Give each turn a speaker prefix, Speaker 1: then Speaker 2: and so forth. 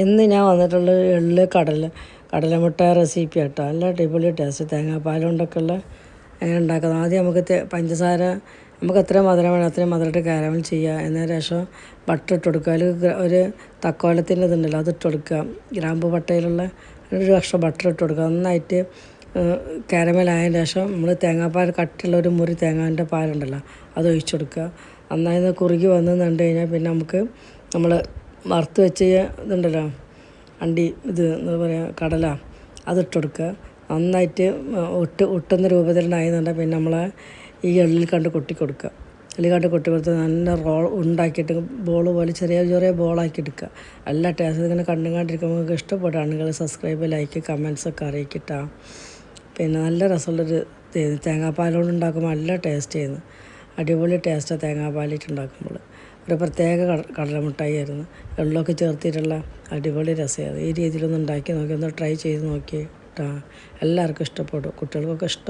Speaker 1: ഇന്ന് ഞാൻ വന്നിട്ടുള്ളത് എള്ള് കടലമുട്ട റെസിപ്പി കേട്ടോ. നല്ല അടിപൊളി ടേസ്റ്റ് തേങ്ങാപ്പാൽ കൊണ്ടൊക്കെ ഉള്ള എങ്ങനെ ഉണ്ടാക്കുന്നത്. ആദ്യം നമുക്ക് പഞ്ചസാര നമുക്ക് എത്ര മധുരം വേണം അത്രയും മധുരമായിട്ട് കാരമൽ ചെയ്യുക. എന്നതിന് ശേഷം ബട്ടർ ഇട്ട് കൊടുക്കുക. അതിൽ ഒരു തക്കോലത്തിൻ്റെ ഇതുണ്ടല്ലോ അതിട്ട് കൊടുക്കുക. ഗ്രാമ്പു പട്ടയിലുള്ള ഒരു കഷ്ണം ബട്ടർ ഇട്ട് കൊടുക്കുക. നന്നായിട്ട് കാരമലായതിന് ശേഷം നമ്മൾ തേങ്ങാപ്പാൽ കട്ടിയുള്ള ഒരു മുറി തേങ്ങാൻ്റെ പാലുണ്ടല്ലോ അത് ഒഴിച്ചു കൊടുക്കുക. നന്നായി കുറുകി വന്ന് കണ്ടു കഴിഞ്ഞാൽ പിന്നെ നമുക്ക് നമ്മൾ വറുത്ത് വെച്ച് ഇതുണ്ടല്ലോ ഇത് എന്താ പറയുക കടല അതിട്ട് കൊടുക്കുക. നന്നായിട്ട് ഒട്ടുന്ന രൂപത്തിലുണ്ടായിരുന്നുണ്ടെങ്കിൽ പിന്നെ നമ്മൾ ഈ എള്ളിൽ കണ്ട് കൊട്ടി കൊടുക്കുക. എള്ളിൽ കണ്ട് കൊട്ടി കൊടുത്ത് നല്ല ഉണ്ടാക്കിയിട്ട് ബോൾ പോലെ ചെറിയ ചെറിയ ബോളാക്കി എടുക്കുക. എല്ലാ ടേസ്റ്റ് ഇങ്ങനെ കണ്ടുകൊണ്ടിരിക്കുമ്പോൾ നിങ്ങൾക്ക് ഇഷ്ടപ്പെടുകയാണെങ്കിൽ സബ്സ്ക്രൈബ് ലൈക്ക് കമൻസൊക്കെ അറിയിക്കിട്ടാ. പിന്നെ നല്ല രസമുള്ളൊരു തേങ്ങാപ്പാലോട് ഉണ്ടാക്കുമ്പോൾ നല്ല ടേസ്റ്റ് ചെയ്യുന്നു. അടിപൊളി ടേസ്റ്റാണ് തേങ്ങാപ്പാലിട്ട് ഉണ്ടാക്കുമ്പോൾ. ഒരു പ്രത്യേക കടലമുട്ടായി ആയിരുന്നു. എള്ളൊക്കെ ചേർത്തിട്ടുള്ള അടിപൊളി രസമായിരുന്നു. ഈ രീതിയിലൊന്ന് ഉണ്ടാക്കി നോക്കി ഒന്ന് ട്രൈ ചെയ്ത് നോക്കി കേട്ടോ. എല്ലാവർക്കും ഇഷ്ടപ്പെടും, കുട്ടികൾക്കൊക്കെ ഇഷ്ടം.